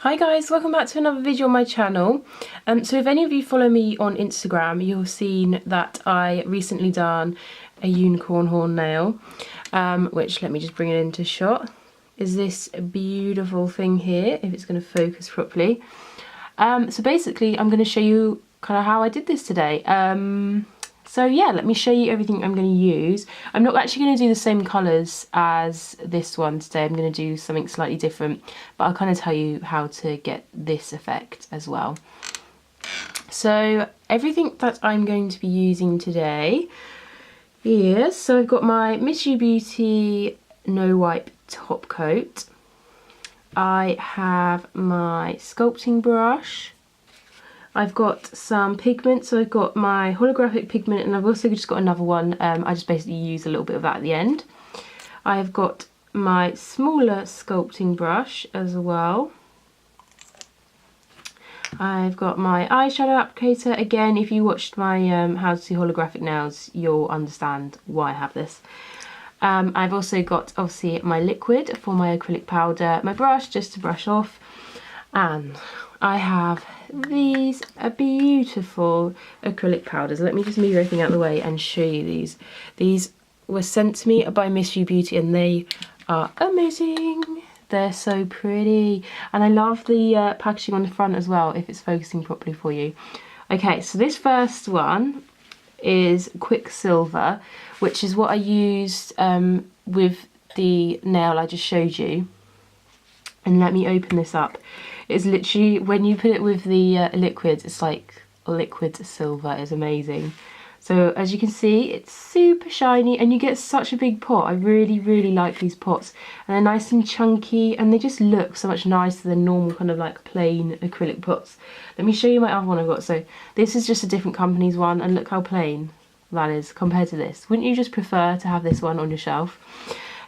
Hi guys, welcome back to another video on my channel. So if any of you follow me on Instagram, you'll have seen that I recently done a unicorn horn nail, which, let me just bring it into shot, is this beautiful thing here, if it's going to focus properly. So basically I'm going to show you kind of how I did this today. So yeah, let me show you everything I'm going to use. I'm not actually going to do the same colours as this one today. I'm going to do something slightly different, but I'll kind of tell you how to get this effect as well. So everything that I'm going to be using today is, so I've got my Miss You Beauty No Wipe top coat. I have my sculpting brush. I've got some pigment, so I've got my holographic pigment, and I've also just got another one. I just basically use a little bit of that at the end. I've got my smaller sculpting brush as well. I've got my eyeshadow applicator. Again, if you watched my how to do holographic nails, you'll understand why I have this. I've also got, obviously, my liquid for my acrylic powder, my brush just to brush off, and I have these beautiful acrylic powders. Let me just move everything out of the way and show you these. These were sent to me by Miss You Beauty and they are amazing. They're so pretty. And I love the packaging on the front as well, if it's focusing properly for you. Okay, so this first one is Quicksilver, which is what I used with the nail I just showed you. And let me open this up. It's literally, when you put it with the liquid, it's like liquid silver. Is amazing. So as you can see, it's super shiny and you get such a big pot. I really like these pots, and they're nice and chunky and they just look so much nicer than normal kind of like plain acrylic pots. Let me show you my other one I've got. So this is just a different company's one, and look how plain that is compared to this. Wouldn't you just prefer to have this one on your shelf?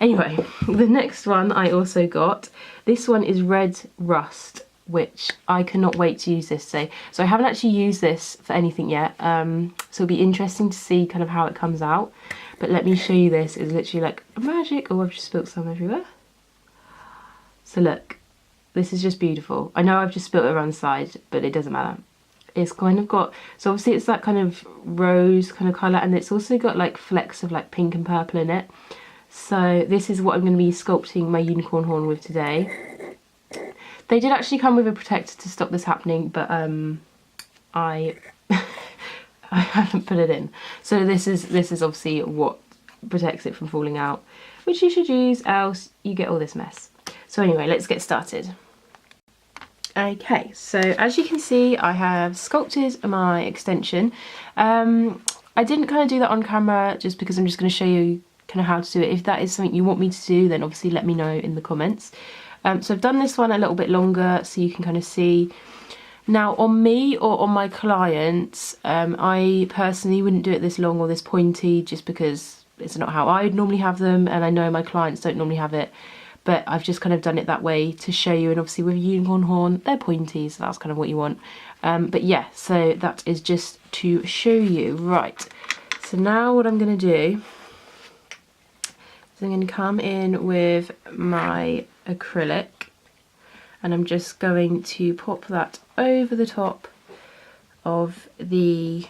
Anyway, the next one I also got, this one is Red Rust, which I cannot wait to use this today. So I haven't actually used this for anything yet, so it'll be interesting to see kind of how it comes out. But let me show you this. It's literally like magic. Oh, I've just spilt some everywhere. So look, this is just beautiful. I know I've just spilt it around the side, but it doesn't matter. It's kind of got, so obviously it's that kind of rose kind of colour, and it's also got like flecks of like pink and purple in it. So this is what I'm going to be sculpting my unicorn horn with today. They did actually come with a protector to stop this happening, but I haven't put it in. So this is obviously what protects it from falling out, which you should use, else you get all this mess. So anyway, let's get started. Okay, so as you can see, I have sculpted my extension. I didn't kind of do that on camera just because I'm just going to show you kind of how to do it. If that is something you want me to do, then obviously let me know in the comments. So I've done this one a little bit longer so you can kind of see. Now on me or on my clients, I personally wouldn't do it this long or this pointy, just because it's not how I'd normally have them, and I know my clients don't normally have it, but I've just kind of done it that way to show you. And obviously with a unicorn horn, they're pointy, so that's kind of what you want. But yeah, so that is just to show you. Right, so now what I'm going to do, I'm going to come in with my acrylic and I'm just going to pop that over the top of the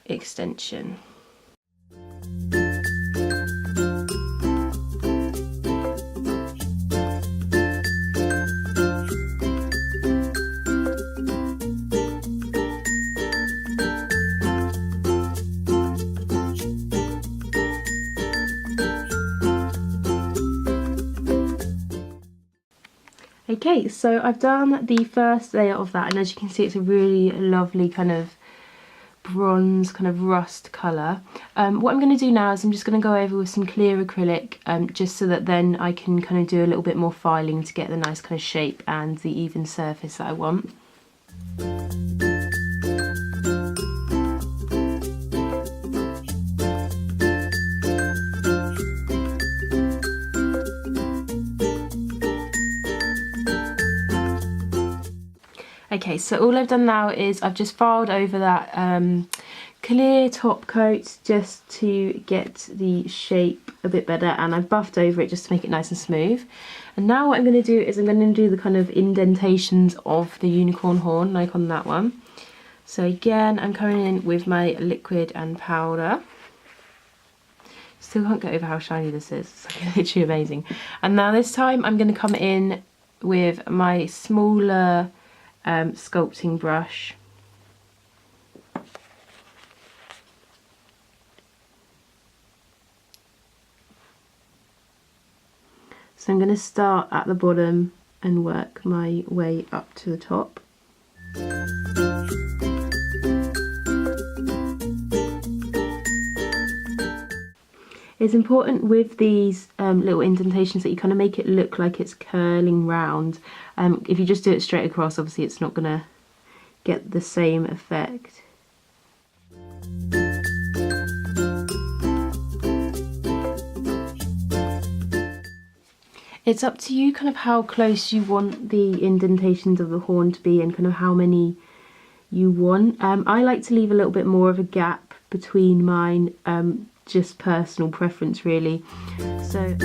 extension. Okay, so I've done the first layer of that, and as you can see, it's a really lovely kind of bronze, kind of rust colour. What I'm going to do now is I'm just going to go over with some clear acrylic, just so that then I can kind of do a little bit more filing to get the nice kind of shape and the even surface that I want. Okay, so all I've done now is I've just filed over that clear top coat just to get the shape a bit better, and I've buffed over it just to make it nice and smooth. And now what I'm going to do is I'm going to do the kind of indentations of the unicorn horn, like on that one. So again, I'm coming in with my liquid and powder. Still can't get over how shiny this is. It's like literally amazing. And now this time I'm going to come in with my smaller sculpting brush. So I'm going to start at the bottom and work my way up to the top. It's important with these little indentations that you kind of make it look like it's curling round. If you just do it straight across, obviously it's not going to get the same effect. It's up to you kind of how close you want the indentations of the horn to be and kind of how many you want. I like to leave a little bit more of a gap between mine, just personal preference really. So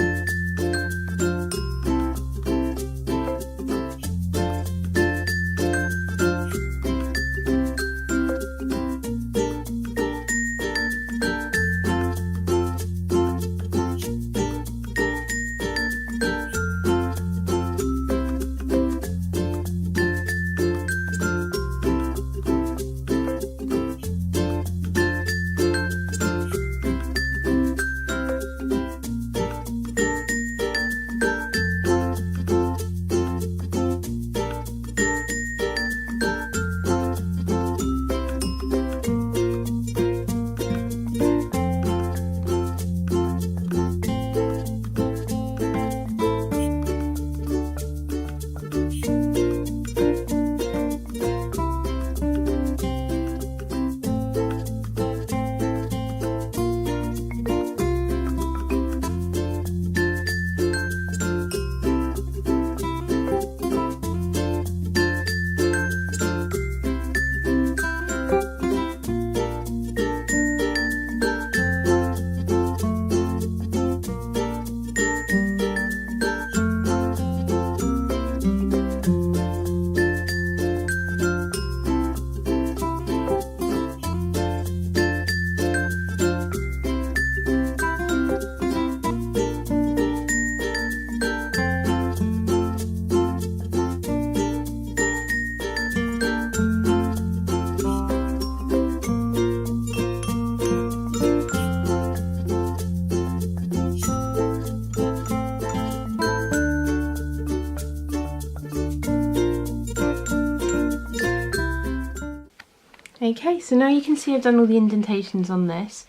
okay, so now you can see I've done all the indentations on this.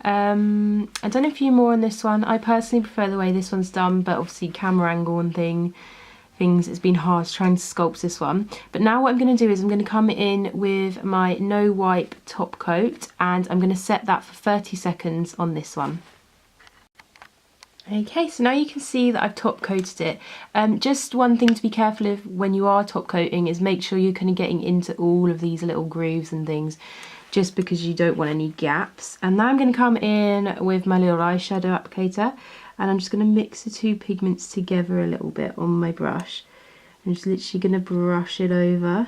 I've done a few more on this one. I personally prefer the way this one's done, but obviously camera angle and things, it's been hard trying to sculpt this one. But now what I'm going to do is I'm going to come in with my no wipe top coat, and I'm going to set that for 30 seconds on this one. Okay, so now you can see that I've top coated it. Just one thing to be careful of when you are top coating is make sure you're kind of getting into all of these little grooves and things, just because you don't want any gaps. And now I'm going to come in with my little eyeshadow applicator, and I'm just going to mix the two pigments together a little bit on my brush. I'm just literally going to brush it over.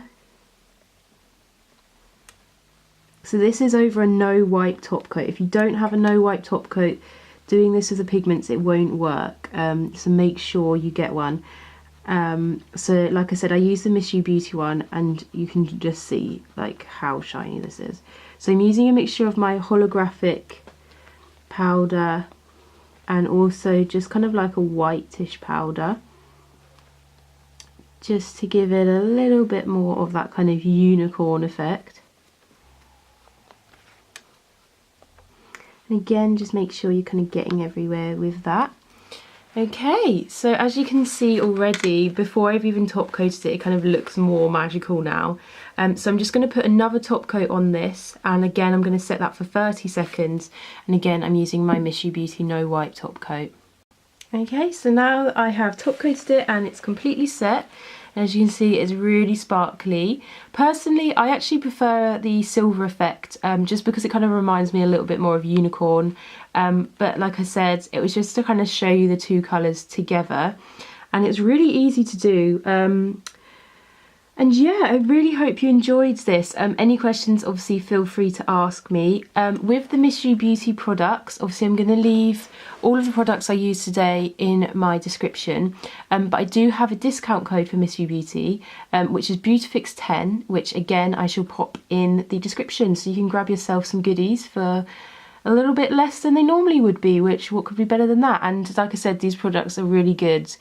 So this is over a no wipe top coat. If you don't have a no wipe top coat, doing this with the pigments, it won't work, so make sure you get one. So like I said, I use the Miss You Beauty one, and you can just see like how shiny this is. So I'm using a mixture of my holographic powder and also just kind of like a whitish powder, just to give it a little bit more of that kind of unicorn effect. And again, just make sure you're kind of getting everywhere with that. Okay, so as you can see already, before I've even top coated it, it kind of looks more magical now. So I'm just going to put another top coat on this, and again I'm going to set that for 30 seconds. And again, I'm using my Miss You Beauty no wipe top coat. Okay, so now I have top coated it and it's completely set. As you can see, it's really sparkly. Personally, I actually prefer the silver effect, just because it kind of reminds me a little bit more of unicorn. But like I said, it was just to kind of show you the two colours together, and it's really easy to do. And yeah, I really hope you enjoyed this. Any questions, obviously feel free to ask me. With the Mystery Beauty products, obviously I'm going to leave all of the products I used today in my description. But I do have a discount code for Mystery Beauty, which is Beautifix10, which again I shall pop in the description, so you can grab yourself some goodies for a little bit less than they normally would be, which what could be better than that? And like I said, these products are really good.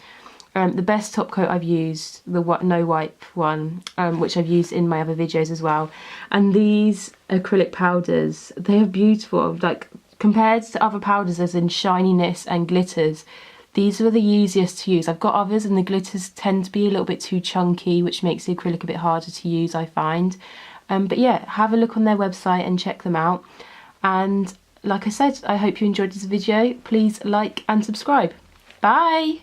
The best top coat I've used, the no wipe one, which I've used in my other videos as well. And these acrylic powders, they are beautiful. Like, compared to other powders as in shininess and glitters, these are the easiest to use. I've got others and the glitters tend to be a little bit too chunky, which makes the acrylic a bit harder to use, I find. But yeah, have a look on their website and check them out. And like I said, I hope you enjoyed this video. Please like and subscribe. Bye!